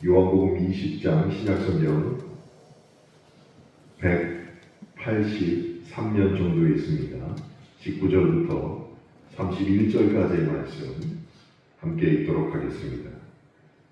요한복음 20장 신약성경 183년 정도에 있습니다. 19절부터 31절까지의 말씀 함께 읽도록 하겠습니다.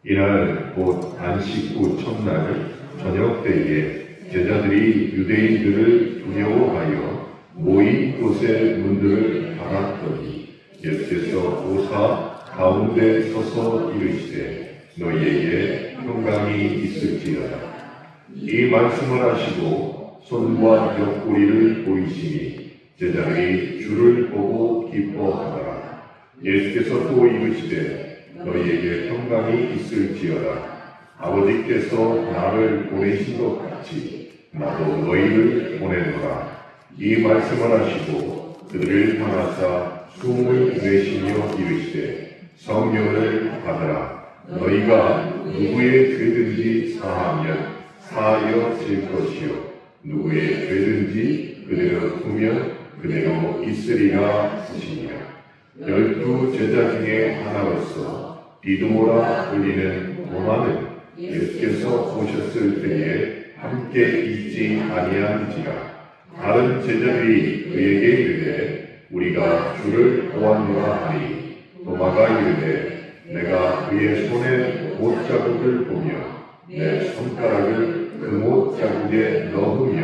이날 곧 안식 후 첫날 저녁 때에 제자들이 유대인들을 두려워하여 모인 곳의 문들을 닫았더니 예수께서 오사 가운데 서서 이르시되 너희에게 평강이 있을지어다. 이 말씀을 하시고 손과 옆구리를 보이시니 제자들이 주를 보고 기뻐하더라. 예수께서 또 이르시되 너희에게 평강이 있을지어다. 아버지께서 나를 보내신 것 같이 나도 너희를 보내노라. 이 말씀을 하시고 그들을 향하사 숨을 내쉬며 이르시되 성령을 받으라. 너희가 누구의 죄든지 사하면 사하여질 것이요 누구의 죄든지 그대로 두면 그대로 있으리라 하시니라. 12 제자 중에 하나로서 디두모라 불리는 도마는 예수께서 오셨을 때에 함께 있지 아니한지라. 다른 제자들이 그에게 이르되 우리가 주를 보았노라 하니 도마가 이르되 내가 그의 손에 못자국을 보며 내 손가락을 그 못자국에 넣으며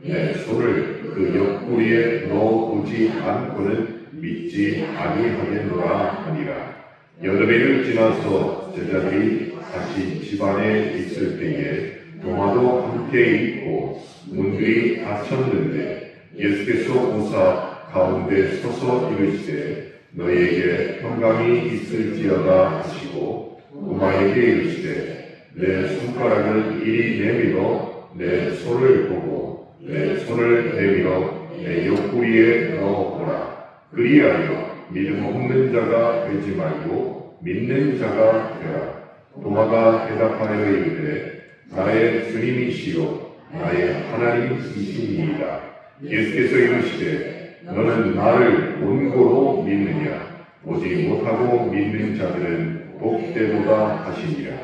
내 손을 그 옆구리에 넣어보지 않고는 믿지 아니하겠노라 하니라. 여름이를 지나서 제자들이 다시 집안에 있을 때에 도마도 함께 있고 문들이 닫혔는데 예수께서 오사 가운데 서서 이르시되 너희에게 평강이 있을지어다 하시고 도마에게 이르시되 내 손가락을 이리 내밀어 내 손을 보고 내 손을 내밀어 내 옆구리에 넣어보라. 그리하여 믿음 없는 자가 되지 말고 믿는 자가 되라. 도마가 대답하여 이르되 나의 주님이시요 나의 하나님이시니이다. 예수께서 이르시되 너는 나를 본고로 믿느냐? 보지 못하고 믿는 자들은 복되도다 하시니라.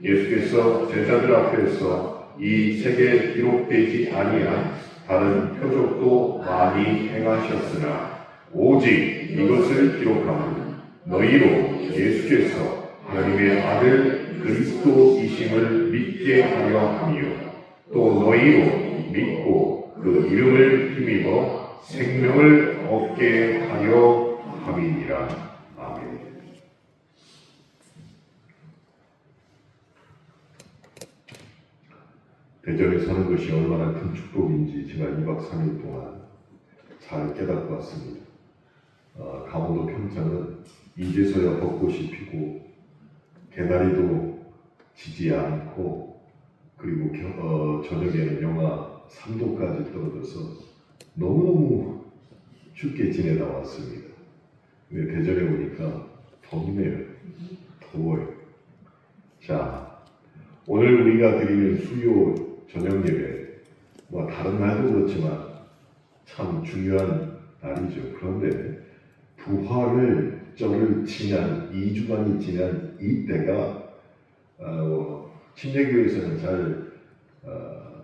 예수께서 제자들 앞에서 이 책에 기록되지 아니한 다른 표적도 많이 행하셨으나 오직 이것을 기록하면 너희로 예수께서 하나님의 아들 그리스도이심을 믿게 하려 하며 또 너희로 믿고 그 이름을 힘입어 생명을 얻게 하려 함이니라. 아멘. 대전에 사는 것이 얼마나 큰 축복인지 제가 2박 3일 동안 잘 깨닫고 왔습니다. 강원도 평창은 이제서야 벚꽃이 피고 개나리도 지지 않고 그리고 저녁에는 영하 3도까지 떨어져서 너무너무 춥게 지내다 왔습니다. 근데 대전에 오니까 덥네요. 더워요. 자, 오늘 우리가 드리는 수요 저녁 예배, 다른 날도 그렇지만 참 중요한 날이죠. 그런데 부활절을 지난 2주간이 지난 이때가 침례교회에서는 잘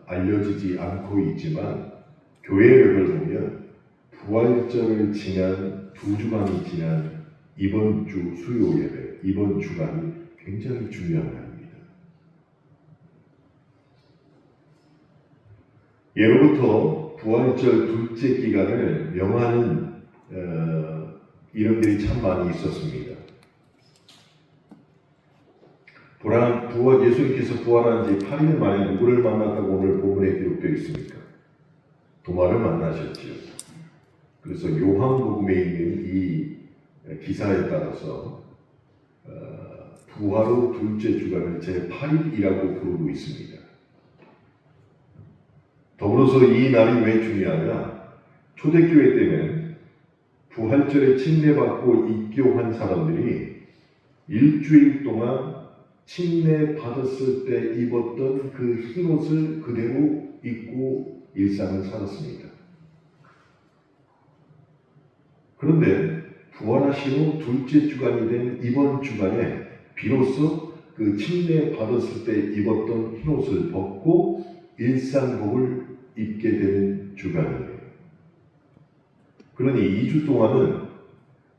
알려지지 않고 있지만 교회력을 보면 부활절을 지난 2주간이 지난 이번 주 수요 예배, 이번 주간이 굉장히 중요한 날입니다. 예로부터 부활절 둘째 기간을 명하는 이름들이 참 많이 있었습니다. 예수님께서 부활한 지 8일 만에 누구를 만났다고 오늘 본문에 기록되어 있습니까? 도마를 만나셨지요. 그래서 요한복음에 있는 이 기사에 따라서 부활 후 둘째 주간을 제8일이라고 부르고 있습니다. 더불어서 이 날이 왜 중요하냐? 초대교회 때는 부활절에 침례받고 입교한 사람들이 일주일 동안 침례받았을 때 입었던 그 흰옷을 그대로 입고 일상을 살았습니다. 그런데 부활하신 후 둘째 주간이 된 이번 주간에 비로소 그 침례 받았을 때 입었던 흰옷을 벗고 일상복을 입게 되는 주간이에요. 그러니 2주 동안은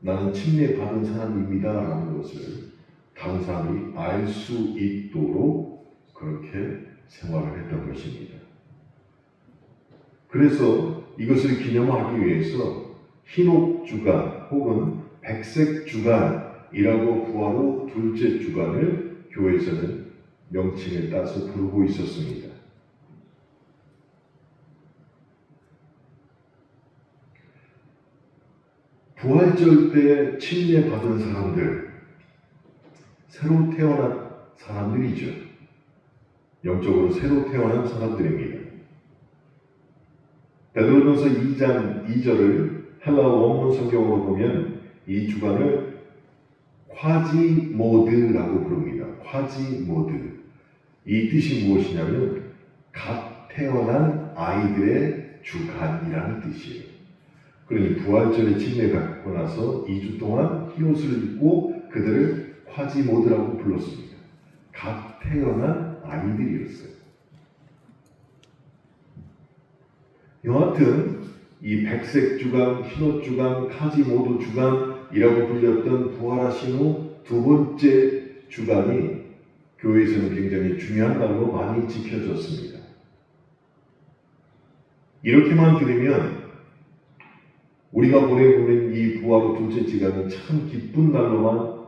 나는 침례 받은 사람입니다 라는 것을 다른 사람이 알 수 있도록 그렇게 생활을 했던 것입니다. 그래서 이것을 기념하기 위해서 흰옷 주간 혹은 백색 주간이라고 부활 후 둘째 주간을 교회에서는 명칭을 따서 부르고 있었습니다. 부활절 때 침례 받은 사람들, 새로 태어난 사람들이죠. 영적으로 새로 태어난 사람들입니다. 베드로전서 2장 2절을 헬라어 원문 성경으로 보면 이 주간을 콰지모드라고 부릅니다. 콰지모드. 이 뜻이 무엇이냐면 갓 태어난 아이들의 주간이라는 뜻이에요. 그러니 부활절에 침례 받고 나서 2주 동안 흰옷을 입고 그들을 콰지모드라고 불렀습니다. 갓 태어난 아이들이었어요. 여하튼 이 백색 주간, 흰옷 주간, 콰지모드 주간이라고 불렸던 부활하신 후 두 번째 주간이 교회에서는 굉장히 중요한 날로 많이 지켜졌습니다. 이렇게만 들으면 우리가 보내고 있는 이 부활 후 둘째 주간은 참 기쁜 날로만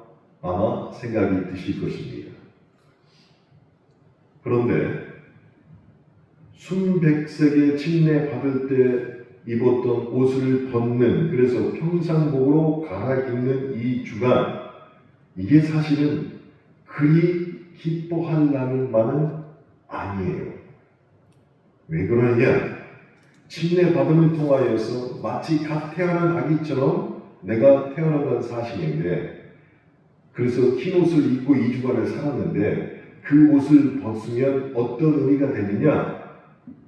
아마 생각이 드실 것입니다. 그런데 순백색의 침례 받을 때 입었던 옷을 벗는, 그래서 평상복으로 갈아입는 이 주간, 이게 사실은 그리 기뻐할 날만은 아니에요. 왜 그러냐? 침례 받음을 통하여서 마치 갓 태어난 아기처럼 내가 태어난 사실인데, 그래서 흰옷을 입고 2주간을 살았는데 그 옷을 벗으면 어떤 의미가 되느냐?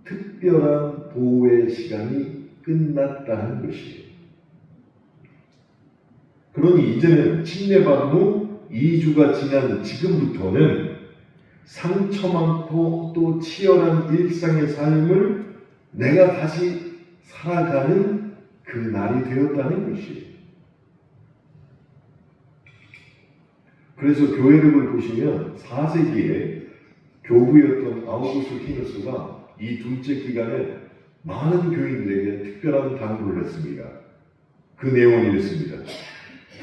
특별한 보호의 시간이 끝났다는 것이에요. 그러니 이제는 침례받은 후 2주가 지난 지금부터는 상처 많고 또 치열한 일상의 삶을 내가 다시 살아가는 그 날이 되었다는 것이에요. 그래서 교회력을 보시면 4세기에 교부였던 아우구스티누스가 이 둘째 기간에 많은 교인들에게 특별한 당부를 했습니다. 그 내용은 이랬습니다.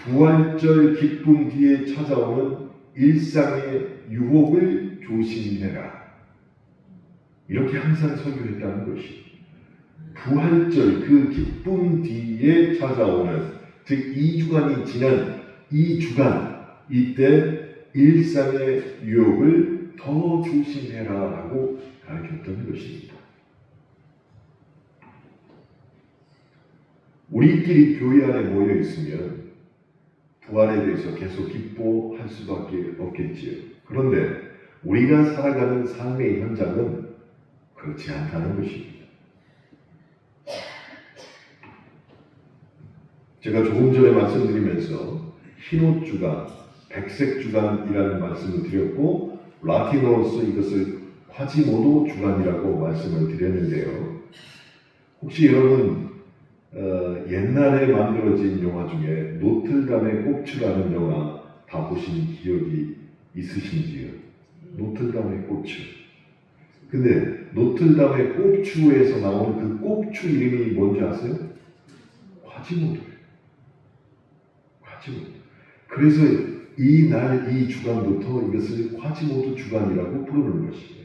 부활절 기쁨 뒤에 찾아오는 일상의 유혹을 조심해라. 이렇게 항상 설교했다는 것이, 부활절 그 기쁨 뒤에 찾아오는, 즉 2주간이 지난 이 주간, 이때 일상의 유혹을 더 조심해라 라고 가르쳤던 것입니다. 우리끼리 교회 안에 모여 있으면 부활에 대해서 계속 기뻐할 수밖에 없겠지요. 그런데 우리가 살아가는 삶의 현장은 그렇지 않다는 것입니다. 제가 조금 전에 말씀드리면서 흰옷 주간, 백색 주간이라는 말씀을 드렸고 라틴어로서 이것을 콰지모도 주간이라고 말씀을 드렸는데요. 혹시 여러분 옛날에 만들어진 영화 중에 노틀담의 꽃추라는 영화 다 보신 기억이 있으신지요? 노틀담의 꽃추. 근데 노틀담의 꽃추에서 나오는 그 꽃추 이름이 뭔지 아세요? 콰지모도예요. 콰지모도. 그래서 이 날, 이 주간부터 이것을 콰지모도 주간이라고 부르는 것이에요.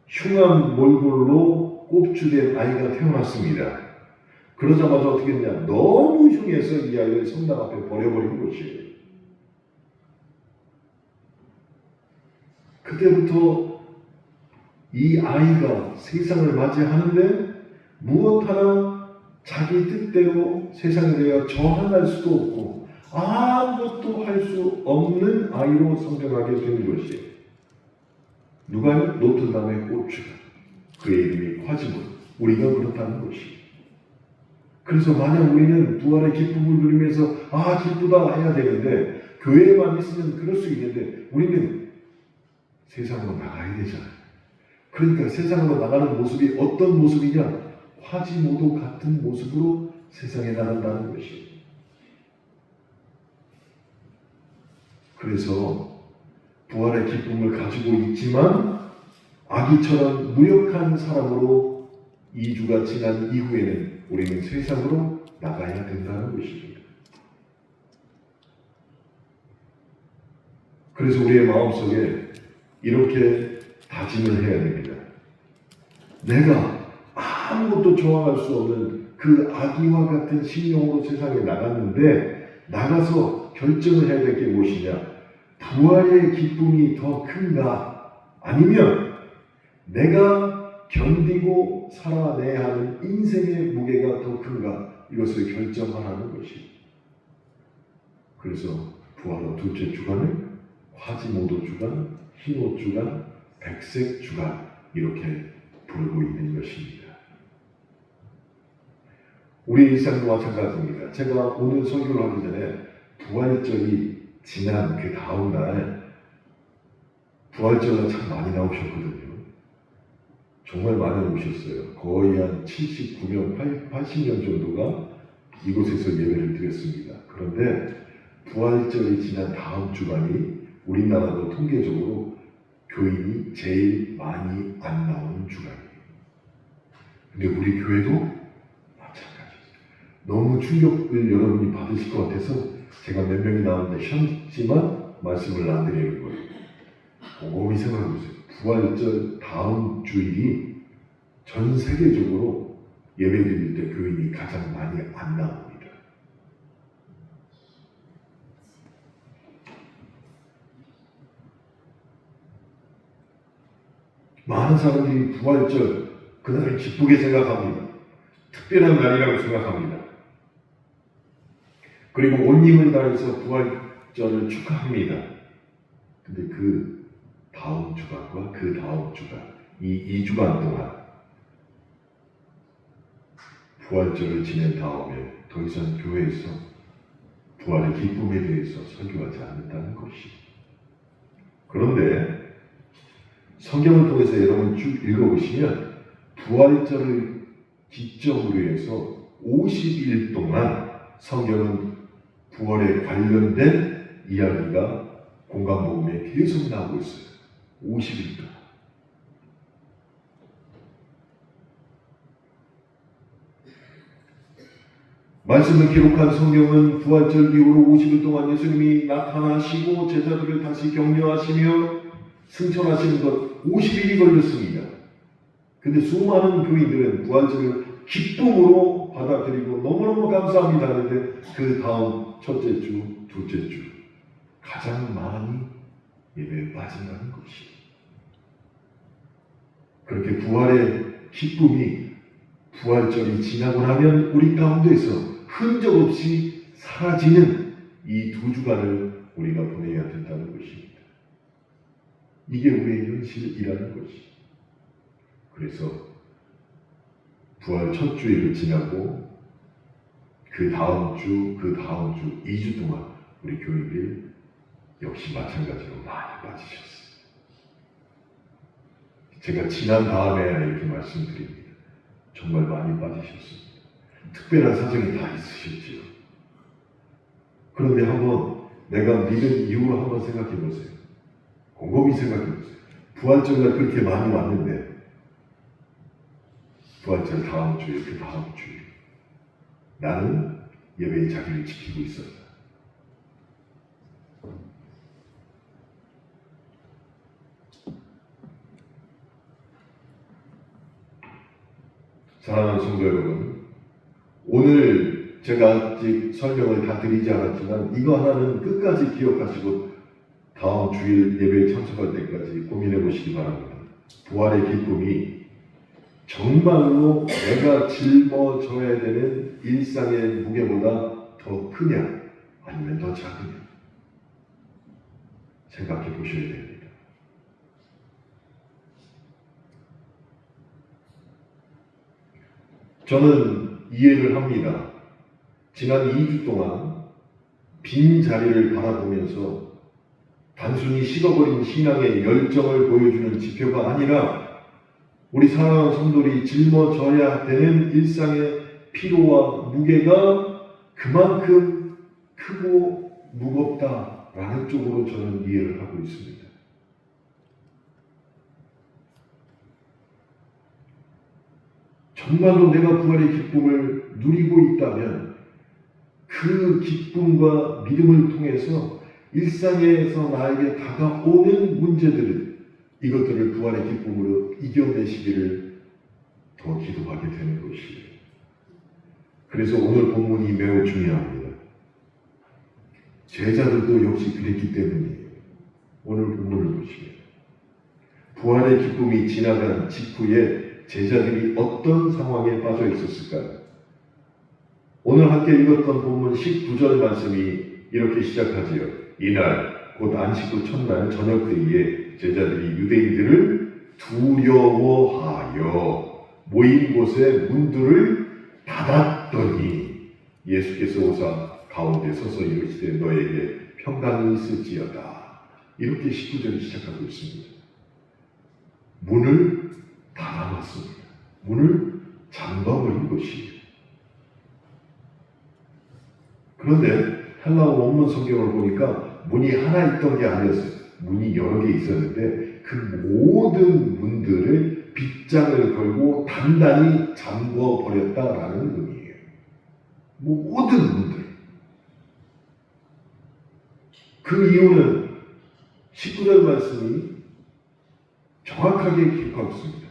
흉한 몰골로 꼽주된 아이가 태어났습니다. 그러자마자 어떻게 했냐? 너무 흉해서 이 아이를 성당 앞에 버려버린 것이에요. 그때부터 이 아이가 세상을 맞이하는데 무엇 하나 자기 뜻대로 세상에 대하여 저항할 수도 없고 아무것도 할 수 없는 아이로 성장하게 되는 것이에요. 누가요? 노트담의 꽃주가, 그의 이름이 콰지모도. 우리가 그렇다는 것이에요. 그래서 만약 우리는 부활의 기쁨을 누리면서 기쁘다 해야 되는데 교회에만 있으면 그럴 수 있는데 우리는 세상으로 나가야 되잖아요. 그러니까 세상으로 나가는 모습이 어떤 모습이냐? 화지모도 같은 모습으로 세상에 나간다는 것이에요. 그래서 부활의 기쁨을 가지고 있지만 아기처럼 무력한 사람으로 2주가 지난 이후에는 우리는 세상으로 나가야 된다는 것입니다. 그래서 우리의 마음속에 이렇게 다짐을 해야 됩니다. 내가 아무것도 저항할 수 없는 그 아기와 같은 심령으로 세상에 나갔는데 나가서 결정을 해야 될 게 무엇이냐? 부활의 기쁨이 더 큰가? 아니면 내가 견디고 살아내야 하는 인생의 무게가 더 큰가? 이것을 결정하라는 것이. 그래서 부활의 둘째 주간을 화지모도 주간, 흰옷 주간, 백색 주간 이렇게 부르고 있는 것입니다. 우리 일상도 마찬가지입니다. 제가 오늘 설교를 하기 전에 부활절이 지난 그 다음 날 부활절은 참 많이 나오셨거든요. 정말 많이 오셨어요. 거의 한 79명, 80명 정도가 이곳에서 예배를 드렸습니다. 그런데 부활절이 지난 다음 주간이 우리나라도 통계적으로 교인이 제일 많이 안 나오는 주간이에요. 근데 우리 교회도 마찬가지예요. 너무 충격을 여러분이 받으실 것 같아서 제가 몇 명이 나오는데 쉬었지만 말씀을 안 드리는 거예요. 곰곰이 생각해 보세요. 부활절 다음 주일이 전 세계적으로 예배 드릴 때 교인이 가장 많이 안 나옵니다. 많은 사람들이 부활절 그날을 기쁘게 생각합니다. 특별한 날이라고 생각합니다. 그리고 온 힘을 다해서 부활절을 축하합니다. 근데 그 다음 주간과 그 다음 주간, 이 2주간 동안 부활절을 지낸 다음에 더 이상 교회에서 부활의 기쁨에 대해서 설교하지 않는다는 것이. 그런데 성경을 통해서 여러분 쭉 읽어보시면 부활절을 기점으로 해서 50일 동안 성경은 부활에 관련된 이야기가 공간복음에 계속 나오고 있어요. 50일 동안. 말씀을 기록한 성경은 부활절 이후로 50일 동안 예수님이 나타나시고 제자들을 다시 격려하시며 승천하시는 것 50일이 걸렸습니다. 근데 수많은 교인들은 부활절을 기쁨으로 받아들이고 너무너무 감사합니다 하는데 그 다음 첫째 주, 둘째 주 가장 많이 예배에 빠진다는 것이. 그렇게 부활의 기쁨이 부활절이 지나고 나면 우리 가운데서 흔적 없이 사라지는 이 2주간을 우리가 보내야 된다는 것입니다. 이게 우리의 현실이라는 것이. 그래서 부활 첫 주일을 지나고 그 다음 주, 2주 동안 우리 교인들 역시 마찬가지로 많이 빠지셨어요. 제가 지난 다음에 이렇게 말씀드립니다. 정말 많이 빠지셨습니다. 특별한 사정이 다 있으셨지요. 그런데 한번 내가 믿은 이유로 한번 생각해 보세요. 곰곰이 생각해 보세요. 부활절날 그렇게 많이 왔는데 부활절 다음 주에 그 다음 주에 나는 예배의 자리를 지키고 있었다. 사랑하는 성도 여러분, 오늘 제가 아직 설명을 다 드리지 않았지만 이거 하나는 끝까지 기억하시고 다음 주일 예배에 참석할 때까지 고민해 보시기 바랍니다. 부활의 기쁨이 정말로 내가 짊어져야 되는 일상의 무게보다 더 크냐 아니면 더 작으냐 생각해 보셔야 됩니다. 저는 이해를 합니다. 지난 2주 동안 빈 자리를 바라보면서 단순히 식어버린 신앙의 열정을 보여주는 지표가 아니라 우리 사랑하는 성도들이 짊어져야 되는 일상의 피로와 무게가 그만큼 크고 무겁다라는 쪽으로 저는 이해를 하고 있습니다. 정말로 내가 부활의 기쁨을 누리고 있다면 그 기쁨과 믿음을 통해서 일상에서 나에게 다가오는 문제들을 이것들을 부활의 기쁨으로 이겨내시기를 더 기도하게 되는 것이에요. 그래서 오늘 본문이 매우 중요합니다. 제자들도 역시 그랬기 때문이에요. 오늘 본문을 보시면 부활의 기쁨이 지나간 직후에 제자들이 어떤 상황에 빠져 있었을까요? 오늘 함께 읽었던 본문 19절 말씀이 이렇게 시작하지요. 이날 곧 안식 후 첫날 저녁 때에 제자들이 유대인들을 두려워하여 모인 곳에 문들을 닫았더니 예수께서 오사 가운데 서서 이르시되 너에게 평강이 있을지어다. 이렇게 19절이 시작하고 있습니다. 문을 닫아놨습니다. 문을 잠가버린 것이에요. 그런데 헬라어 원문 성경을 보니까 문이 하나 있던 게 아니었어요. 문이 여러 개 있었는데 그 모든 문들을 빗장을 걸고 단단히 잠궈버렸다라는 의미예요. 모든 문들. 그 이유는 19절 말씀이 정확하게 기록하고 있습니다.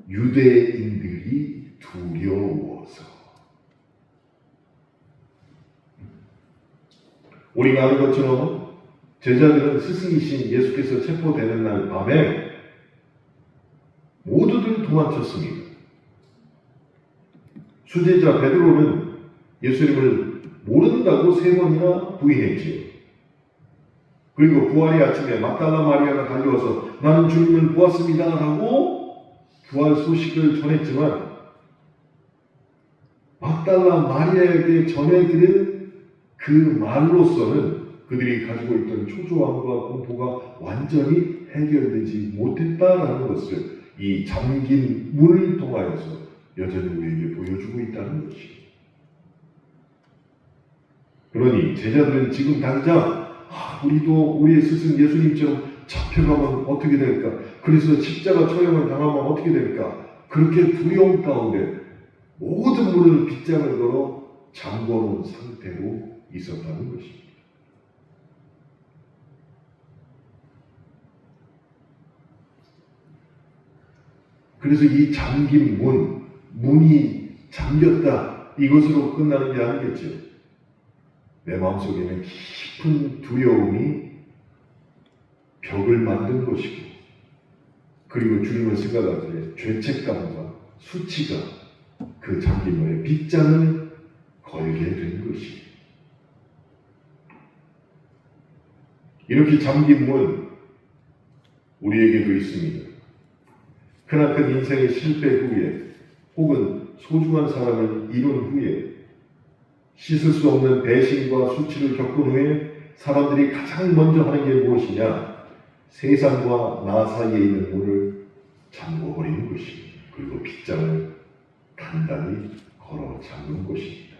유대인들이 두려워서. 우리가 아는 것처럼 제자들은 스승이신 예수께서 체포되는 날 밤에 모두들 도망쳤습니다. 수제자 베드로는 예수님을 모른다고 3번이나 부인했지요. 그리고 부활의 아침에 막달라 마리아가 달려와서 나는 주님을 보았습니다 라고 부활 소식을 전했지만 막달라 마리아에게 전해들은 그 말로서는 그들이 가지고 있던 초조함과 공포가 완전히 해결되지 못했다라는 것을 이 잠긴 문을 통하여서 여전히 우리에게 보여주고 있다는 것이죠. 그러니 제자들은 지금 당장 우리도 우리의 스승 예수님처럼 잡혀가면 어떻게 될까? 그래서 십자가 처형을 당하면 어떻게 될까? 그렇게 두려움 가운데 모든 문을 빗장을 걸어 잠궈놓은 상태로 있었다는 것입니다. 그래서 이 잠긴 문이 잠겼다 이것으로 끝나는 게 아니겠죠. 내 마음속에는 깊은 두려움이 벽을 만든 것이고 그리고 주님을 생각할 때 죄책감과 수치가 그 잠긴 문에 빗장을 걸게 된 것이에요. 이렇게 잠긴 문 우리에게도 있습니다. 크나큰 인생의 실패 후에 혹은 소중한 사람을 잃은 후에 씻을 수 없는 배신과 수치를 겪은 후에 사람들이 가장 먼저 하는 게 무엇이냐? 세상과 나 사이에 있는 문을 잠궈버리는 것입니다. 그리고 빗장을 단단히 걸어 잠그는 것입니다.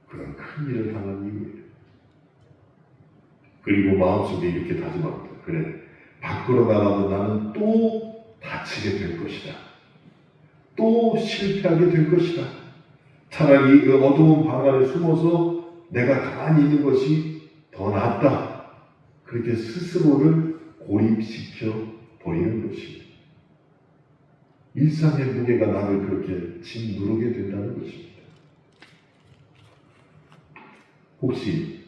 그런 큰 일을 당한 이유예요. 그리고 마음속에 이렇게 다짐합니다. 그래, 밖으로 나가면 나는 또 다치게 될 것이다. 또 실패하게 될 것이다. 차라리 그 어두운 방 안에 숨어서 내가 가만히 있는 것이 더 낫다. 그렇게 스스로를 고립시켜 버리는 것입니다. 일상의 무게가 나를 그렇게 짓누르게 된다는 것입니다. 혹시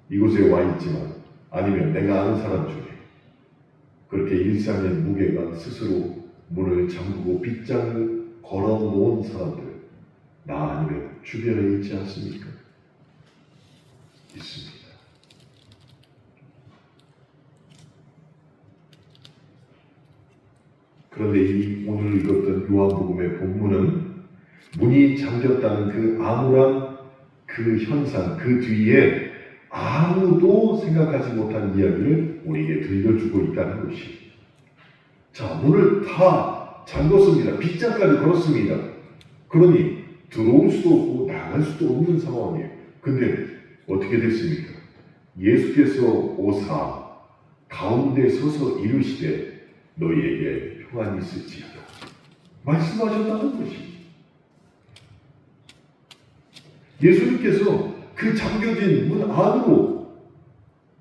이곳에 와 있지만 아니면 내가 아는 사람 중에 그렇게 일상의 무게가 스스로 문을 잠그고 빗장을 걸어 놓은 사람들 나 아니면 주변에 있지 않습니까? 있습니다. 그런데 이 오늘 읽었던 요한복음의 본문은 문이 잠겼다는 그 암울한 그 그 현상, 그 뒤에 아무도 생각하지 못한 이야기를 우리에게 들려주고 있다는 것이. 자, 문을 다 잠궜습니다. 빗장까지 걸었습니다. 그러니 들어올 수도 없고 나갈 수도 없는 상황이에요. 근데 어떻게 됐습니까? 예수께서 오사 가운데 서서 이르시되 너희에게 평안이 있을지어다 말씀하셨다는 것이. 예수님께서 그 잠겨진 문 안으로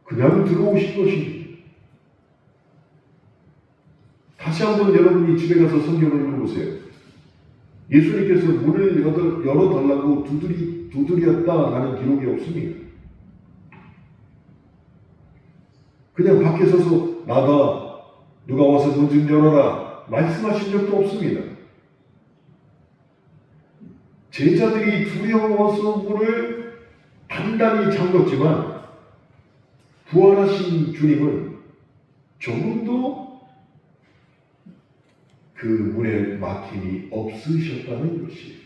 그냥 들어오신 것입니다. 다시 한번 여러분이 집에 가서 성경을 읽어보세요. 예수님께서 문을 열어달라고 두드렸다라는 기록이 없습니다. 그냥 밖에 서서 나다, 누가 와서 문 좀 열어라 말씀하신 적도 없습니다. 제자들이 두려워서 문을 단단히 잠궜지만 부활하신 주님은 조금도 그 문에 막힘이 없으셨다는 것이에요.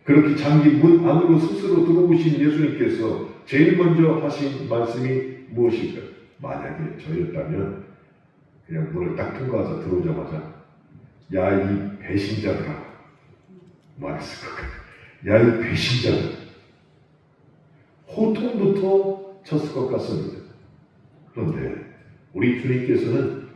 그렇게 잠긴 문 안으로 스스로 들어오신 예수님께서 제일 먼저 하신 말씀이 무엇일까? 만약에 저였다면 그냥 문을 딱 통과하자 들어오자마자 야 이 배신자들아 말했을 것 같아요. 야 이 배신자들 호통부터 쳤을 것 같습니다. 그런데 우리 주님께서는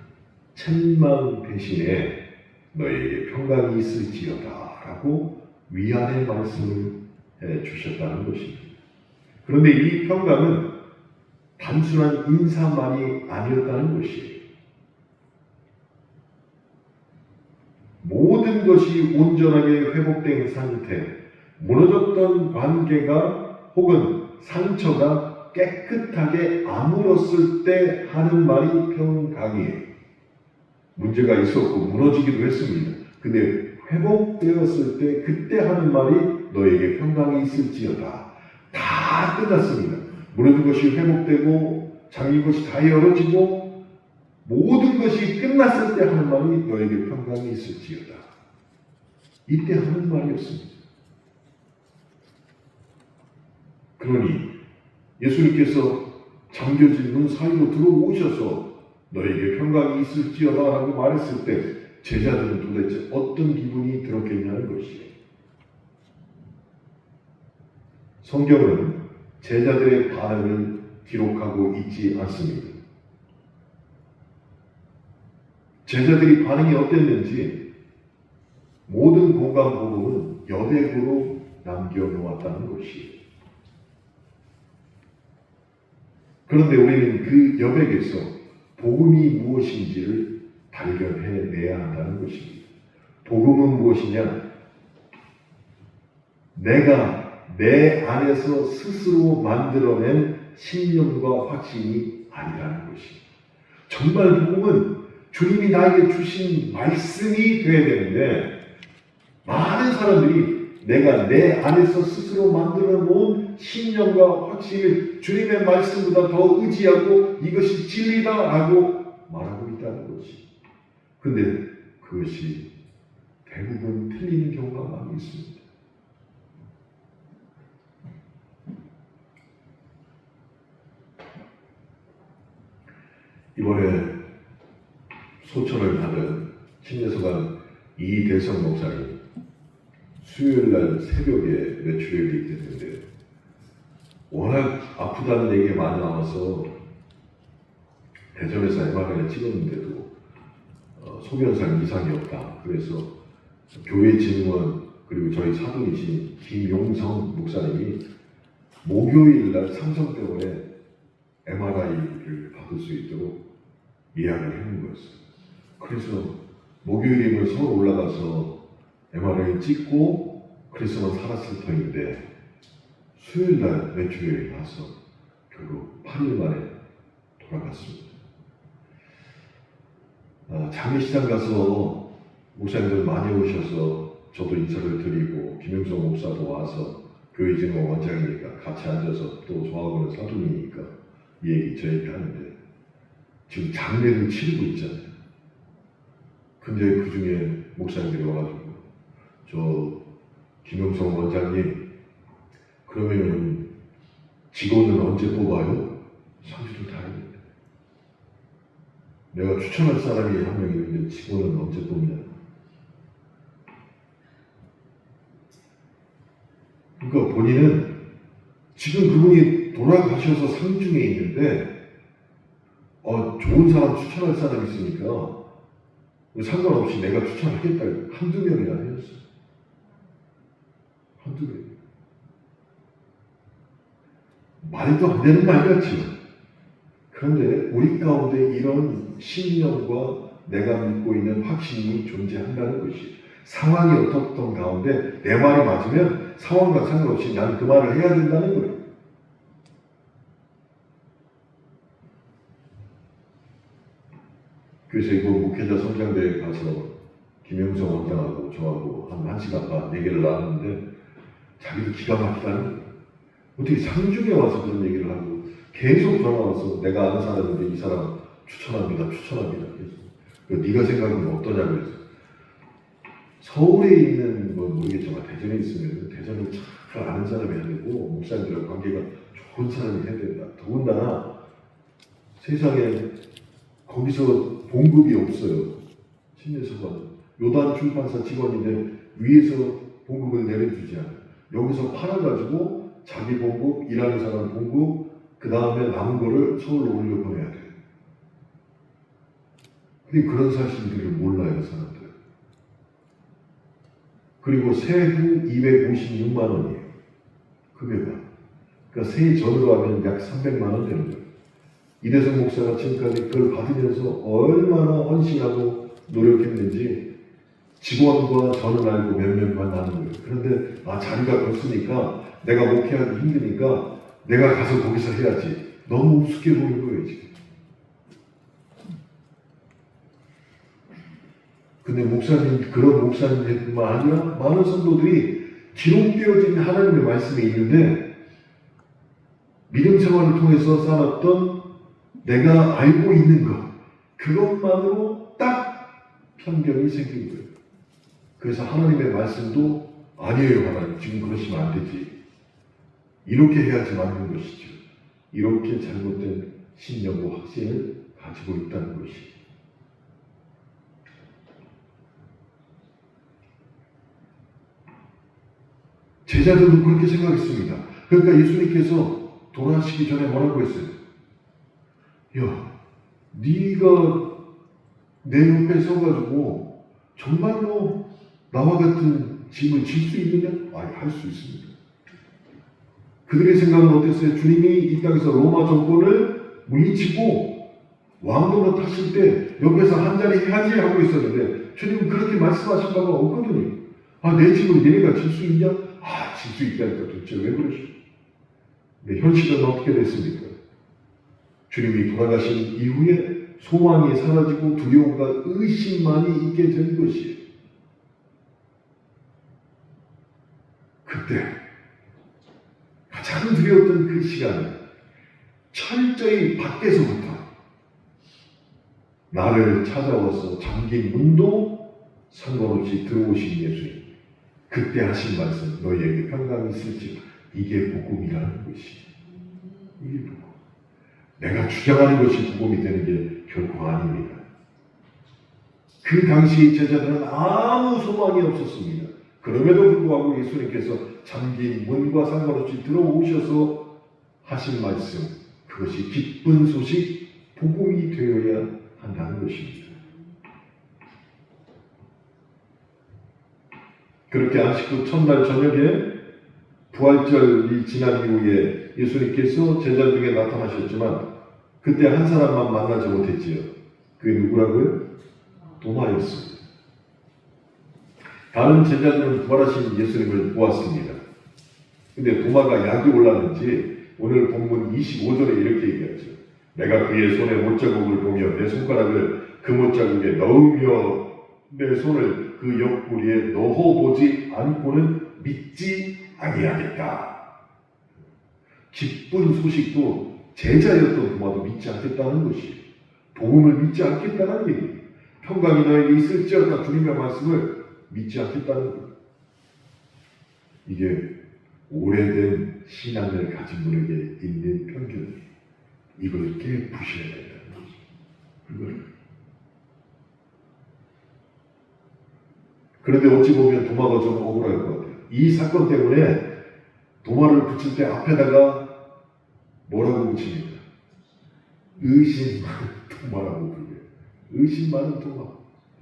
천만 대신에 너희에게 평강이 있을지어다 라고 위안의 말씀을 해주셨다는 것입니다. 그런데 이 평강은 단순한 인사만이 아니었다는 것이에요. 모든 것이 온전하게 회복된 상태, 무너졌던 관계가 혹은 상처가 깨끗하게 아물었을 때 하는 말이 평강이에요. 문제가 있었고 무너지기도 했습니다. 근데 회복되었을 때 그때 하는 말이 너에게 평강이 있을지어다. 다 끝났습니다. 무너진 것이 회복되고 잠긴 것이 다 열어지고 모든 것이 끝났을 때 하는 말이 너에게 평강이 있을지어다. 이때 하는 말이었습니다. 그러니 예수님께서 잠겨진 문 사이로 들어오셔서 너에게 평강이 있을지어다 라고 말했을 때 제자들은 도대체 어떤 기분이 들었겠냐는 것이에요. 성경은 제자들의 반응을 기록하고 있지 않습니다. 제자들이 반응이 어땠는지 모든 공간복음은 여백으로 남겨놓았다는 것이에요. 그런데 우리는 그 여백에서 복음이 무엇인지를 발견해내야 한다는 것입니다. 복음은 무엇이냐? 내가 내 안에서 스스로 만들어낸 신념과 확신이 아니라는 것입니다. 정말 복음은 주님이 나에게 주신 말씀이 되어야 되는데 많은 사람들이 내가 내 안에서 스스로 만들어 놓은 신념과 확신을 주님의 말씀보다 더 의지하고 이것이 진리다라고 말하고 있다는 것이. 근데 그것이 대부분 틀리는 경우가 많이 있습니다. 이번에 소천을 받은 신예서관 이대성 목사님 수요일날 새벽에 외출이 됐는데 워낙 아프다는 얘기가 많이 나와서 대전에서 MRI를 찍었는데도 소견상 이상이 없다. 그래서 교회 직원 그리고 저희 사돈이신 김용성 목사님이 목요일날 삼성병원에 MRI를 받을 수 있도록 예약을 해놓은 거였어요. 그래서 목요일이면 서울 올라가서 MRI 찍고 그랬으면 살았을 터인데 수요일날 외출이 나서 결국 8일 만에 돌아갔습니다. 장례시장 가서 목사님들 많이 오셔서 저도 인사를 드리고 김영성 목사도 와서 교회 증원 원장이니까 같이 앉아서 또 저하고는 사돈이니까 이 얘기 저 얘기 하는데 지금 장례를 치르고 있잖아요. 근데 그 중에 목사님들이 와가지고 저 김영성 원장님, 그러면은 직원은 언제 뽑아요? 3주를 다 했는데. 내가 추천할 사람이 한 명 있는데 직원은 언제 뽑냐? 그러니까 본인은 지금 그분이 돌아가셔서 상중에 있는데 좋은 사람 추천할 사람이 있으니까 상관없이 내가 추천하겠다. 한두 명이 아니었어. 한두 명. 말도 안 되는 말 같지요. 그런데 우리 가운데 이런 신념과 내가 믿고 있는 확신이 존재한다는 것이, 상황이 어떻던 가운데 내 말이 맞으면 상황과 상관없이 나는 그 말을 해야 된다는 거예요. 그래서 이거 목회자 성장대회에 가서 김영성 원장하고 저하고 한 1시간 반 얘기를 나눴는데 자기도 기가 막히다는 거예요. 어떻게 상중에 와서 그런 얘기를 하고 계속 전화 와서 내가 아는 사람인데 이 사람 추천합니다. 그래서 네가 생각하면 어떠냐고 해서 서울에 있는 건 모르겠지만 대전에 있으면 대전을 잘 아는 사람이 해야 되고 목사님들과 관계가 좋은 사람이 해야 된다. 더군다나 세상에 거기서 봉급이 없어요. 신예서관 요단 출판사 직원인데 위에서 봉급을 내려주지 않아요. 여기서 팔아가지고 자기 봉급, 일하는 사람 봉급, 그 다음에 남은 거를 서울로 올려보내야 돼요. 근데 그런 사실들을 몰라요, 사람들. 그리고 세후 256만 원이에요. 급여가. 그러니까 세 전으로 하면 약 300만 원 되는 거예요. 이대성 목사가 지금까지 그걸 받으면서 얼마나 헌신하고 노력했는지 직원과 저는 알고 몇 년간 나는 거예요. 그런데 자리가 컸으니까 내가 목회하기 힘드니까 내가 가서 거기서 해야지. 너무 우습게 보는 거예요, 지금. 근데 목사님, 그런 목사님뿐만 아니라 많은 성도들이 기록되어진 하나님의 말씀이 있는데 믿음 생활을 통해서 쌓았던 내가 알고 있는 것, 그것만으로 딱 편견이 생긴 거예요. 그래서 하나님의 말씀도 아니에요, 하나님. 지금 그러시면 안 되지. 이렇게 해야지 맞는 것이죠. 이렇게 잘못된 신념과 확신을 가지고 있다는 것이. 제자들도 그렇게 생각했습니다. 그러니까 예수님께서 돌아가시기 전에 뭐라고 했어요? 야, 네가 내 옆에 서가지고 정말로 나와 같은 짐을 질 수 있느냐? 할 수 있습니다. 그들의 생각은 어땠어요? 주님이 이 땅에서 로마 정권을 물리치고 왕도로 타실 때 옆에서 한자리 해야지 하고 있었는데 주님은 그렇게 말씀하신 바가 없거든요. 내 짐을 너네가 질 수 있냐? 질 수 있다니까 도대체 왜 그러시오? 근데 현실은 어떻게 됐습니까? 주님이 돌아가신 이후에 소망이 사라지고 두려움과 의심만이 있게 된 것이에요. 그때 가장 두려웠던 그 시간에 철저히 밖에서부터 나를 찾아와서 잠긴 문도 상관없이 들어오신 예수님. 그때 하신 말씀, 너희에게 평강이 있을지. 이게 복음이라는 것이. 이게 복음. 내가 주장하는 것이 복음이 되는 게 결코 아닙니다. 그 당시 제자들은 아무 소망이 없었습니다. 그럼에도 불구하고 예수님께서 잠긴 문과 상관없이 들어오셔서 하신 말씀, 그것이 기쁜 소식, 복음이 되어야 한다는 것입니다. 그렇게 안식구 첫날 저녁에 부활절이 지난 이후에 예수님께서 제자 중에 나타나셨지만 그때 한 사람만 만나지 못했지요. 그게 누구라고요? 도마였습니다. 다른 제자들은 부활하신 예수님을 보았습니다. 근데 도마가 약이 올랐는지 오늘 본문 25절에 이렇게 얘기하죠. 내가 그의 손에 못자국을 보며 내 손가락을 그 못자국에 넣으며 내 손을 그 옆구리에 넣어보지 않고는 믿지 아니하겠다. 기쁜 소식도 제자였던 도마도 믿지 않겠다는 것이, 복음을 믿지 않겠다는 얘기예요. 평강이 너에게 있을지어다 주님의 말씀을 믿지 않겠다는 거예요. 이게 오래된 신앙을 가진 분에게 있는 편견이에요. 이걸 깨부셔야 된다는 거죠. 그런데 어찌 보면 도마가 좀 억울할 것 같아요. 이 사건 때문에 도마를 붙일 때 앞에다가 뭐라고 붙입니까? 의심 많은 도마라고 불려요. 의심 많은 도마.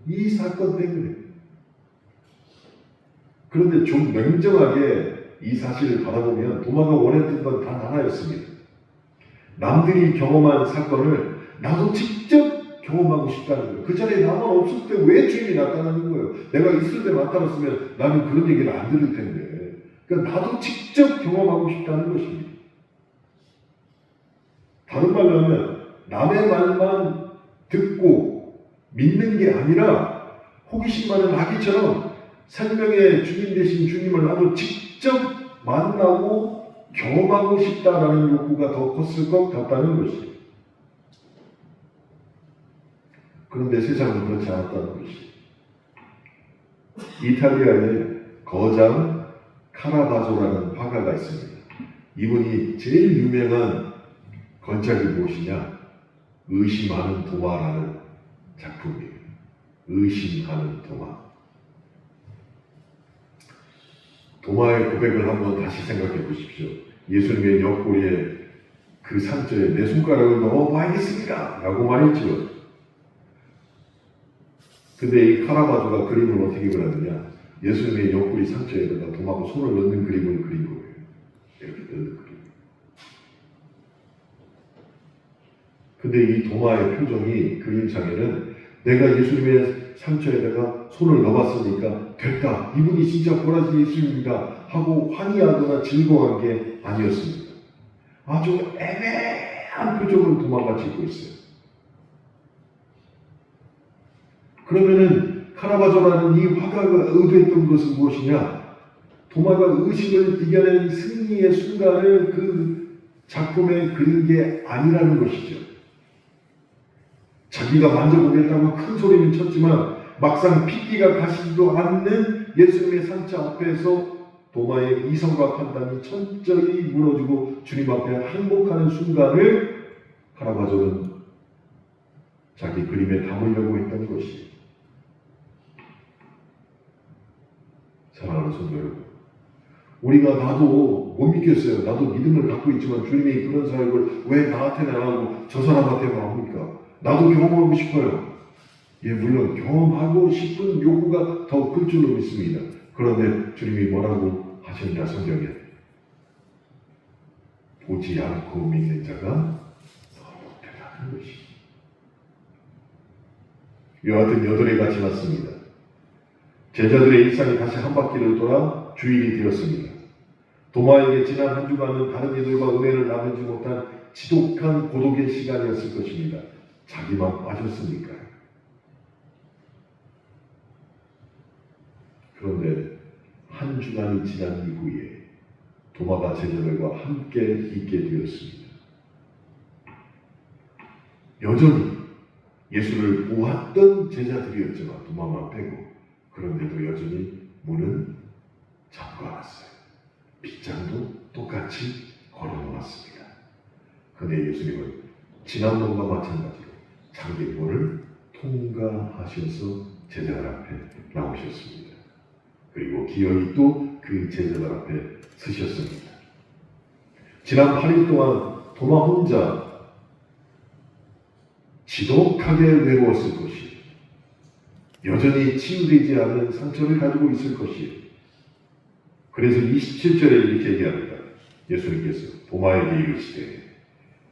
이 사건 때문에. 그런데 좀 냉정하게 이 사실을 바라보면 도마가 원했던 건 단 하나였습니다. 남들이 경험한 사건을 나도 직접 경험하고 싶다는 거예요. 그 자리에 나만 없을 때 왜 주인이 나타나는 거예요? 내가 있을 때 나타났으면 나는 그런 얘기를 안 들을 텐데. 그러니까 나도 직접 경험하고 싶다는 것입니다. 다른 말로 하면 남의 말만 듣고 믿는 게 아니라 호기심 많은 아기처럼 생명의 주님 되신 주님을 나도 직접 만나고 경험하고 싶다라는 욕구가 더 컸을 것 같다는 것이에요. 그런데 세상은 그렇지 않았다는 것이에요. 이탈리아에 거장 카라바조라는 화가가 있습니다. 이분이 제일 유명한 건작이 무엇이냐? 의심하는 도마라는 작품이에요. 의심하는 도마. 도마의 고백을 한번 다시 생각해 보십시오. 예수님의 옆구리에 그 상처에 내 손가락을 넣어봐야겠습니다 라고 말했죠. 근데 이 카라바조가 그림을 어떻게 그렸느냐? 예수님의 옆구리 상처에다가 도마가 손을 넣는 그림을 그린 거예요. 이렇게 넣는 그림. 근데 이 도마의 표정이 그림상에는 내가 예수님의 상처에다가 손을 넣어봤으니까 됐다. 이분이 진짜 보라진 예수님입니다. 하고 환희하거나 즐거워한 게 아니었습니다. 아주 애매한 표정을 도마가 짓고 있어요. 그러면은 카라바조라는 이 화가가 의도했던 것은 무엇이냐? 도마가 의식을 이겨낸 승리의 순간을 그 작품에 그린 게 아니라는 것이죠. 자기가 만져보겠다고 큰 소리는 쳤지만 막상 핏기가 가시지도 않는 예수님의 상처 앞에서 도마의 이성과 판단이 철저히 무너지고 주님 앞에 항복하는 순간을 카라바조는 자기 그림에 담으려고 했던 것이에요. 사랑하는 성도 여러분, 우리가 나도 못 믿겠어요. 나도 믿음을 갖고 있지만 주님이 그런 사역을 왜 나한테는 안 하고 저 사람한테만 합니까? 나도 경험하고 싶어요. 예, 물론 경험하고 싶은 요구가 더 클 줄로 믿습니다. 그런데 주님이 뭐라고 하셨냐 성경에? 보지 않고 믿는 자가 더 못되다는 것이. 여하튼 8해가 지났습니다. 제자들의 일상이 다시 한 바퀴를 돌아 주일이 되었습니다. 도마에게 지난 한 주간은 다른 이들과 은혜를 나누지 못한 지독한 고독의 시간이었을 것입니다. 자기만 빠졌으니까요. 그런데 한 주간이 지난 이후에 도마가 제자들과 함께 있게 되었습니다. 여전히 예수를 보았던 제자들이었지만 도마만 빼고, 그런데도 여전히 문은 잠가놨어요. 빗장도 똑같이 걸어놓았습니다. 그런데 예수님은 지난번과 마찬가지로 자기 문을 통과하셔서 제자들 앞에 나오셨습니다. 그리고 기어이 또 그 제자들 앞에 서셨습니다. 지난 8일 동안 도마 혼자 지독하게 외로웠을 것이에요. 여전히 치유되지 않은 상처를 가지고 있을 것이에요. 그래서 27절에 이렇게 얘기합니다. 예수님께서 도마에게 이르시되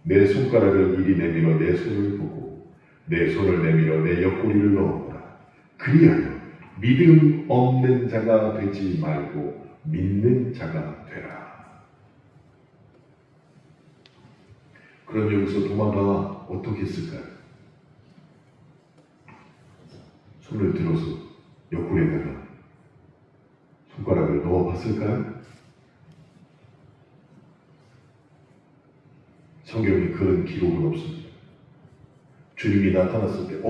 내 손가락을 이리 내밀어 내 손을 보고 내 손을 내밀어 내 옆구리를 넣어보라. 그리하여 믿음 없는 자가 되지 말고 믿는 자가 되라. 그럼 여기서 도마가 어떻게 했을까요? 손을 들어서 옆구리에다가 손가락을 넣어봤을까요? 성경에 그런 기록은 없습니다. 주님이 나타났을 때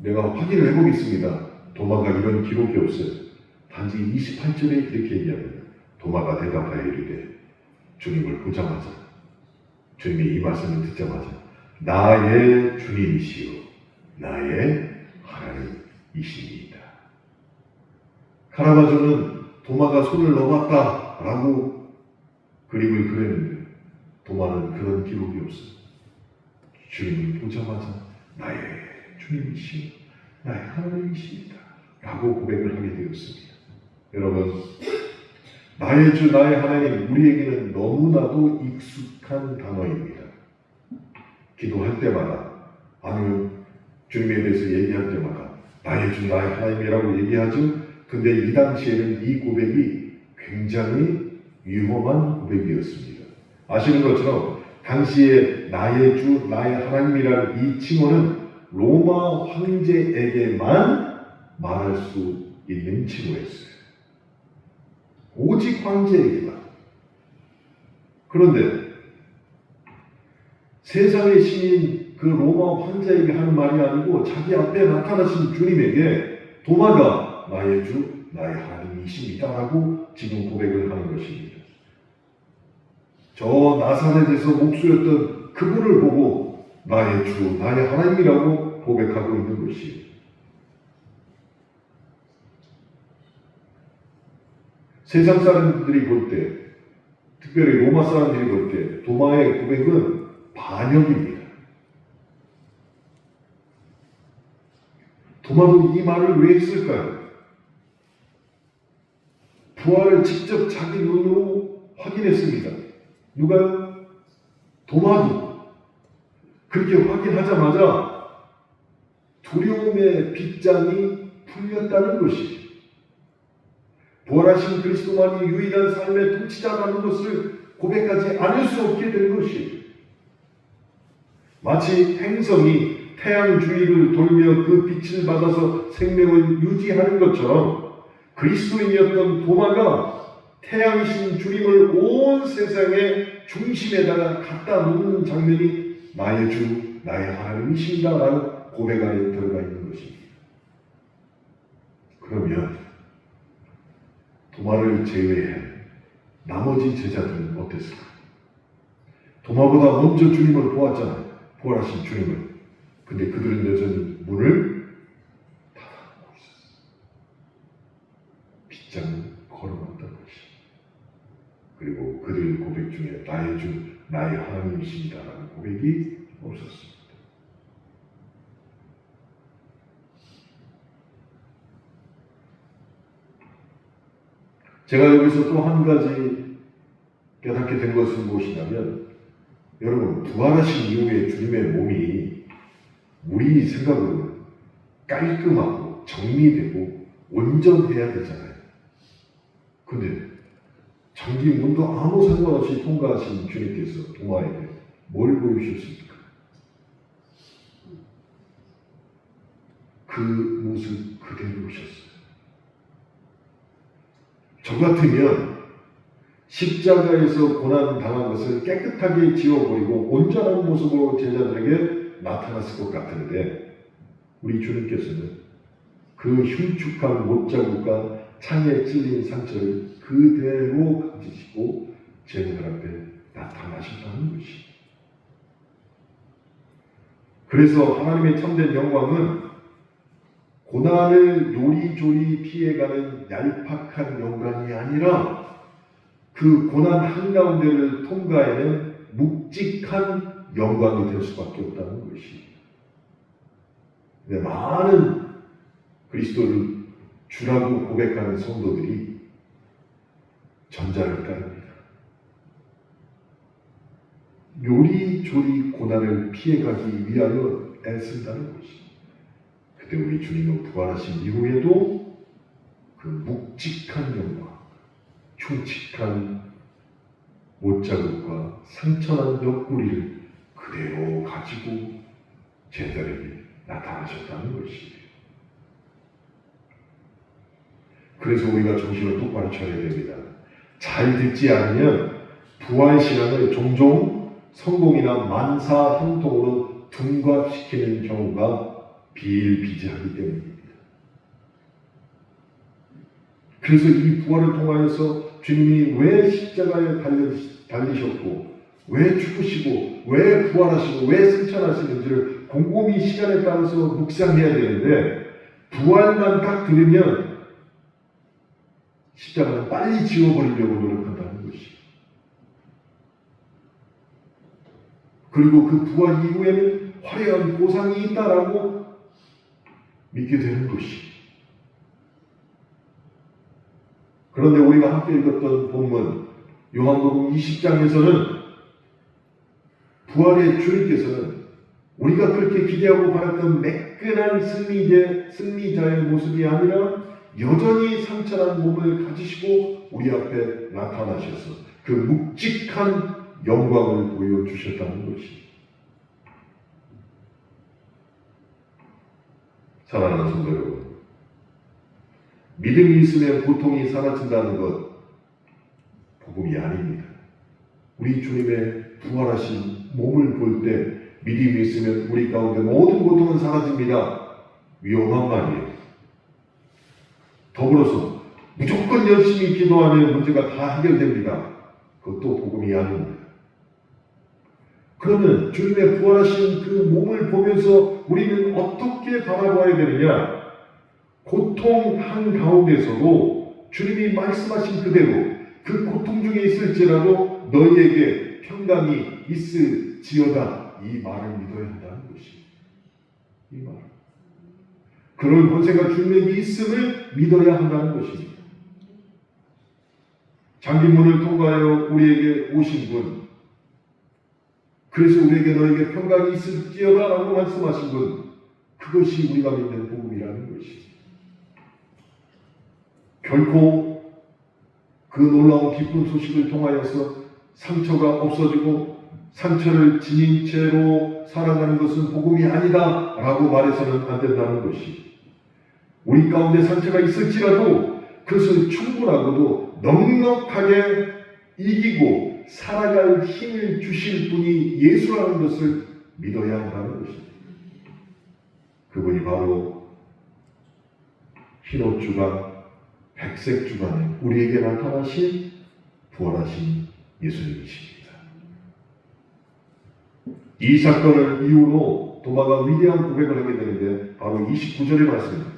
내가 확인을 해보겠습니다. 도마가 이런 기록이 없어요. 단지 28절에 이렇게 얘기합니다. 도마가 대답하여 이르되 주님을 보자마자 주님이 이 말씀을 듣자마자 나의 주님이시요 나의 하나님이시니이다. 카라바조는 도마가 손을 넘었다라고 그림을 그렸는데 도마는 그런 기록이 없습니다. 주님을 보자마자 나의 주님이시요 나의 하나님이시니이다 라고 고백을 하게 되었습니다. 여러분, 나의 주 나의 하나님, 우리에게는 너무나도 익숙한 단어입니다. 기도할 때마다 아니면 주님에 대해서 얘기할 때마다 나의 주 나의 하나님이라고 얘기하죠. 근데 이 당시에는 이 고백이 굉장히 위험한 고백이었습니다. 아시는 것처럼 당시에 나의 주 나의 하나님이라는 이 칭호는 로마 황제에게만 말할 수 있는 칭호였어요. 오직 황제에게만. 그런데 세상의 신인 그 로마 황제에게 하는 말이 아니고 자기 앞에 나타나신 주님에게 도마가 나의 주 나의 하나님이십니다라고 지금 고백을 하는 것입니다. 저 나사렛에서 목수였던 그분을 보고 나의 주 나의 하나님이라고 고백하고 있는 것이에요. 세상 사람들이 볼 때, 특별히 로마 사람들이 볼 때 도마의 고백은 반역입니다. 도마도 이 말을 왜 했을까요? 부활을 직접 자기 눈으로 확인했습니다. 누가요? 도마도 그렇게 확인하자마자 두려움의 빗장이 풀렸다는 것이죠. 부활하신 그리스도만이 유일한 삶의 통치자라는 것을 고백하지 않을 수 없게 된 것이에요. 마치 행성이 태양 주위를 돌며 그 빛을 받아서 생명을 유지하는 것처럼 그리스도인이었던 도마가 태양이신 주님을 온 세상의 중심에다가 갖다 놓는 장면이 나의 주, 나의 하나님이십니다 라는 고백 안에 들어가 있는 것입니다. 그러면 도마를 제외한 나머지 제자들은 어땠을까? 도마보다 먼저 주님을 보았잖아요. 부활하신 주님을. 근데 그들은 여전히 문을 닫아놓고 있었어요. 빗장을 걸어놨던 것이. 그리고 그들 고백 중에 나의 주, 나의 하나님이십니다라는 고백이 없었습니다. 제가 여기서 또 한 가지 깨닫게 된 것은 무엇이냐면, 여러분, 부활하신 이후에 주님의 몸이 우리 생각으로는 깔끔하고 정리되고 온전해야 되잖아요. 근데 장기문도 아무 상관없이 통과하신 주님께서 도마에게 뭘 보여주셨습니까? 그 모습 그대로셨어요. 저 같으면 십자가에서 고난당한 것을 깨끗하게 지워버리고 온전한 모습으로 제자들에게 나타났을 것 같은데, 우리 주님께서는 그 흉측한 못자국과 창에 찔린 상처를 그대로 가지시고 제자들 앞에 나타나셨다는 것이. 그래서 하나님의 참된 영광은 고난을 요리조리 피해가는 얄팍한 영광이 아니라 그 고난 한가운데를 통과해낸 묵직한 영광이 될 수밖에 없다는 것이. 많은 그리스도를 주라고 고백하는 성도들이 전자를 따릅니다. 요리조리 고난을 피해가기 위하여 애쓴다는 것이. 그때 우리 주님은 부활하신 이후에도 그 묵직한 영광, 흉측한 못자국과 상처난 옆구리를 그대로 가지고 제자들에게 나타나셨다는 것이에요. 그래서 우리가 정신을 똑바로 차려야 됩니다. 잘 듣지 않으면 부활신앙을 종종 성공이나 만사 형통으로 둔갑시키는 경우가 비일비재하기 때문입니다. 그래서 이 부활을 통하여서 주님이 왜 십자가에 달리셨고 왜 죽으시고 왜 부활하시고 왜 승천하시는지를 곰곰이 시간에 따라서 묵상해야 되는데 부활만 딱 들으면 십자가는 빨리 지워버리려고 노력한다는 것이. 그리고 그 부활 이후에는 화려한 보상이 있다라고 믿게 되는 것이. 그런데 우리가 함께 읽었던 본문 요한복음 20장에서는 부활의 주님께서는 우리가 그렇게 기대하고 바랐던 매끈한 승리자의 모습이 아니라 여전히 상처난 몸을 가지시고 우리 앞에 나타나셔서 그 묵직한 영광을 보여주셨다는 것이. 사랑하는 성도 여러분, 믿음이 있으면 고통이 사라진다는 것 복음이 아닙니다. 우리 주님의 부활하신 몸을 볼 때 믿음이 있으면 우리 가운데 모든 고통은 사라집니다. 위험한 말이에요. 더불어서 무조건 열심히 기도하면 문제가 다 해결됩니다. 그것도 복음이 아닙니다. 그러면 주님의 부활하신 그 몸을 보면서 우리는 어떻게 바라봐야 되느냐? 고통 한가운데서도 주님이 말씀하신 그대로 그 고통 중에 있을지라도 너희에게 평강이 있을지어다, 이 말을 믿어야 한다는 것이. 이 말. 그런 권세가 주님에게 있음을 믿어야 한다는 것입니다. 장기문을 통과하여 우리에게 오신 분, 그래서 우리에게 너에게 평강이 있을지어다 라고 말씀하신 분, 그것이 우리가 믿는 복음이라는 것이. 결코 그 놀라운 기쁜 소식을 통하여서 상처가 없어지고 상처를 지닌 채로 살아가는 것은 복음이 아니다 라고 말해서는 안 된다는 것이. 우리 가운데 상처가 있을지라도 그것을 충분하고도 넉넉하게 이기고 살아갈 힘을 주실 분이 예수라는 것을 믿어야 한다는 것입니다. 그분이 바로 흰옷 주간, 백색 주간에 우리에게 나타나신 부활하신 예수님이십니다. 이 사건을 이후로 도마가 위대한 고백을 하게 되는데 바로 29절의 말씀입니다.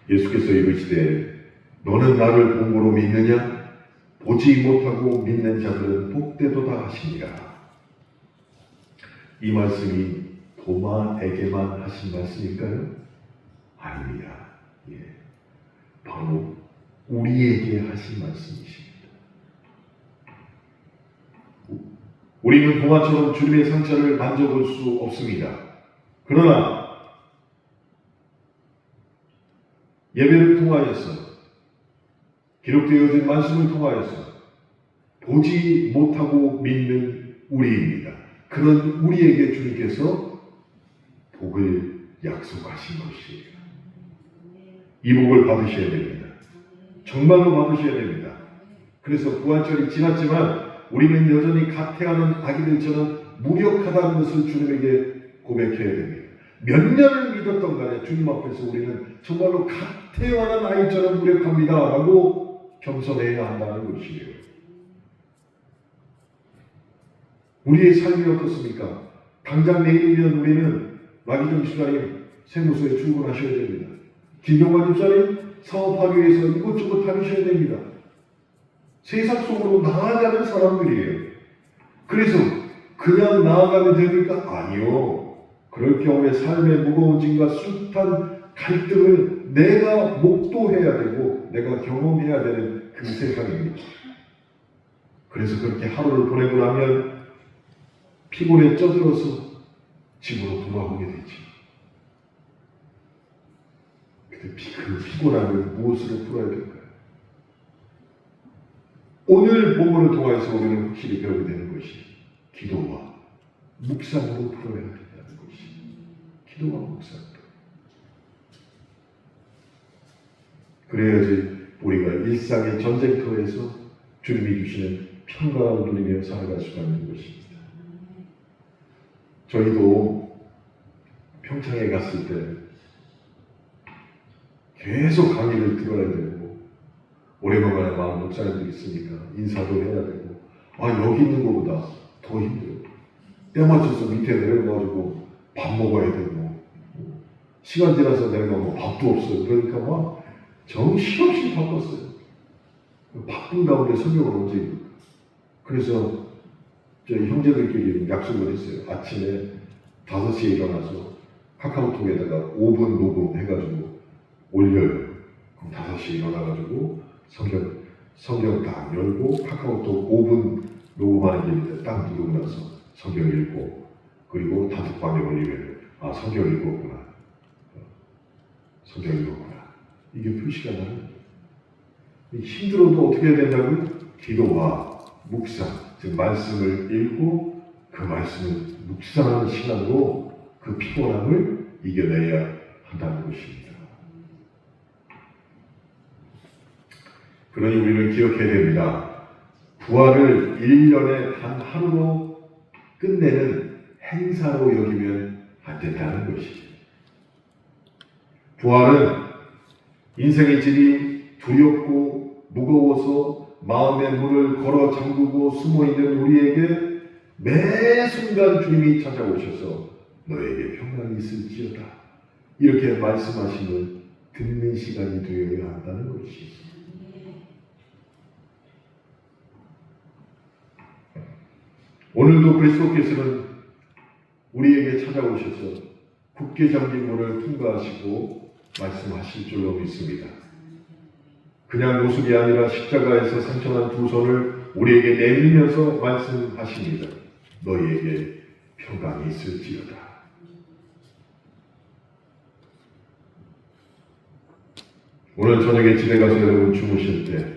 예수께서 이르시되 너는 나를 본고로 믿느냐? 보지 못하고 믿는 자들은 복되도다 하시니라. 이 말씀이 도마에게만 하신 말씀일까요? 아닙니다. 예. 바로 우리에게 하신 말씀이십니다. 우리는 도마처럼 주님의 상처를 만져볼 수 없습니다. 그러나 예배를 통하여서 기록되어진 말씀을 통하여서 보지 못하고 믿는 우리입니다. 그런 우리에게 주님께서 복을 약속하신 것이에요. 이 복을 받으셔야 됩니다. 정말로 받으셔야 됩니다. 그래서 부활절이 지났지만 우리는 여전히 가태하는 아기들처럼 무력하다는 것을 주님에게 고백해야 됩니다. 몇 년을 믿었던 간에 주님 앞에서 우리는 정말로 가태하는 아이처럼 무력합니다 라고 겸손해야 한다는 것이에요. 우리의 삶이 어떻습니까? 당장 내일이면 우리는 마기정 집사님 세무서에 출근하셔야 됩니다. 김경환 집사님 사업하기 위해서 이곳저곳 다니셔야 됩니다. 세상 속으로 나아가는 사람들이에요. 그래서 그냥 나아가면 됩니까? 아니요. 그럴 경우에 삶의 무거운 짐과 숱한 갈등을 내가 목도해야 되고 내가 경험해야 되는 그 세상입니다. 그래서 그렇게 하루를 보내고 나면 피곤에 쪄들어서 집으로 돌아오게 되죠. 그 피곤함을 무엇으로 풀어야 될까요? 오늘 본문을 통해서 우리는 확실히 배우게 되는 것이 기도와 묵상으로 풀어야 된다는 것이. 기도와 묵상. 그래야지 우리가 일상의 전쟁터에서 주님이 주시는 평강을 누리며 살아갈 수가 있는 것입니다. 저희도 평창에 갔을 때 계속 강의를 들어야 되고, 오래간만에 많은 목사님들이 있으니까 인사도 해야 되고, 여기 있는 것보다 더 힘들어요. 때 맞춰서 밑에 내려가가지고 밥 먹어야 되고, 시간 지나서 내려가면 밥도 없어요. 그러니까 막 정신없이 바빴어요. 바쁜 가운데 설명을 언제 읽을까? 그래서 저희 형제들끼리 약속을 했어요. 아침에 5시에 일어나서 카카오톡에다가 5분 녹음해가지고 올려요. 그럼 5시에 일어나가지고 성경 딱 열고 카카오톡 5분 녹음하는 길인데 딱 누르고 나서 성경 읽고, 그리고 단톡방에 올리면 성경 읽었구나. 성경 읽었구나. 이게 표시가 나는 거예요. 힘들어도 어떻게 해야 된다고요? 기도와 묵상, 즉 말씀을 읽고 그 말씀을 묵상하는 시간으로 그 피곤함을 이겨내야 한다는 것입니다. 그러니 우리는 기억해야 됩니다. 부활을 1년에 단 하루로 끝내는 행사로 여기면 안 된다는 것이죠. 부활은 인생의 질이 두렵고 무거워서 마음의 문을 걸어 잠그고 숨어있는 우리에게 매 순간 주님이 찾아오셔서 너에게 평강이 있을지어다, 이렇게 말씀하시는 듣는 시간이 되어야 한다는 것이죠. 오늘도 그리스도께서는 우리에게 찾아오셔서 굳게 잠긴 문을 통과하시고 말씀하실 줄로 믿습니다. 그냥 노숙이 아니라 십자가에서 상처난 두 손을 우리에게 내밀면서 말씀하십니다. 너희에게 평강이 있을지어다. 오늘 저녁에 집에 가서 여러분 주무실 때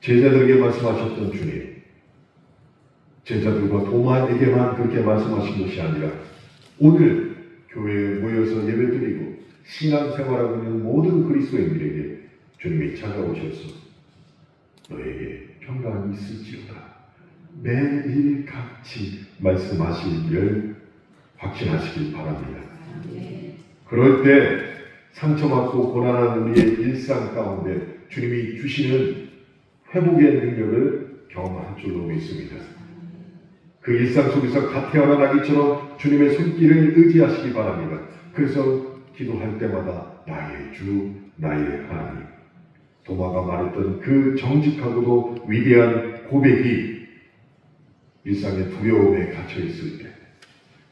제자들에게 말씀하셨던 주님, 제자들과 도마에게만 그렇게 말씀하신 것이 아니라 오늘 교회에 모여서 예배드리고 신앙생활하고 있는 모든 그리스도인들에게 주님이 찾아오셔서 너에게 평강이 있을지어다, 매일 같이 말씀하시기를 확신하시길 바랍니다. 그럴 때 상처받고 고난한 우리의 일상 가운데 주님이 주시는 회복의 능력을 경험할 줄로 믿습니다. 그 일상 속에서 갓 태어난 아기처럼 주님의 손길을 의지하시기 바랍니다. 그래서 기도할 때마다 나의 주, 나의 하나님, 도마가 말했던 그 정직하고도 위대한 고백이 일상의 두려움에 갇혀있을 때,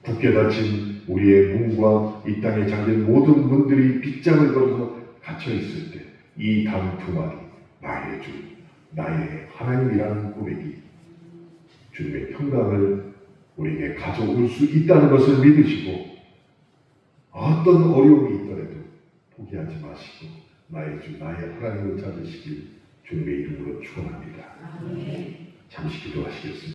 굳게 닫힌 우리의 문과 이 땅에 잠긴 모든 문들이 빗장을 걸어서 갇혀있을 때 이 단 두 마디, 나의 주, 나의 하나님이라는 고백이 주님의 평강을 우리에게 가져올 수 있다는 것을 믿으시고, 어떤 어려움이 있더라도 포기하지 마시고 나의 주, 나의 하나님을 찾으시길 주님의 이름으로 축원합니다. 잠시 기도하시겠습니다.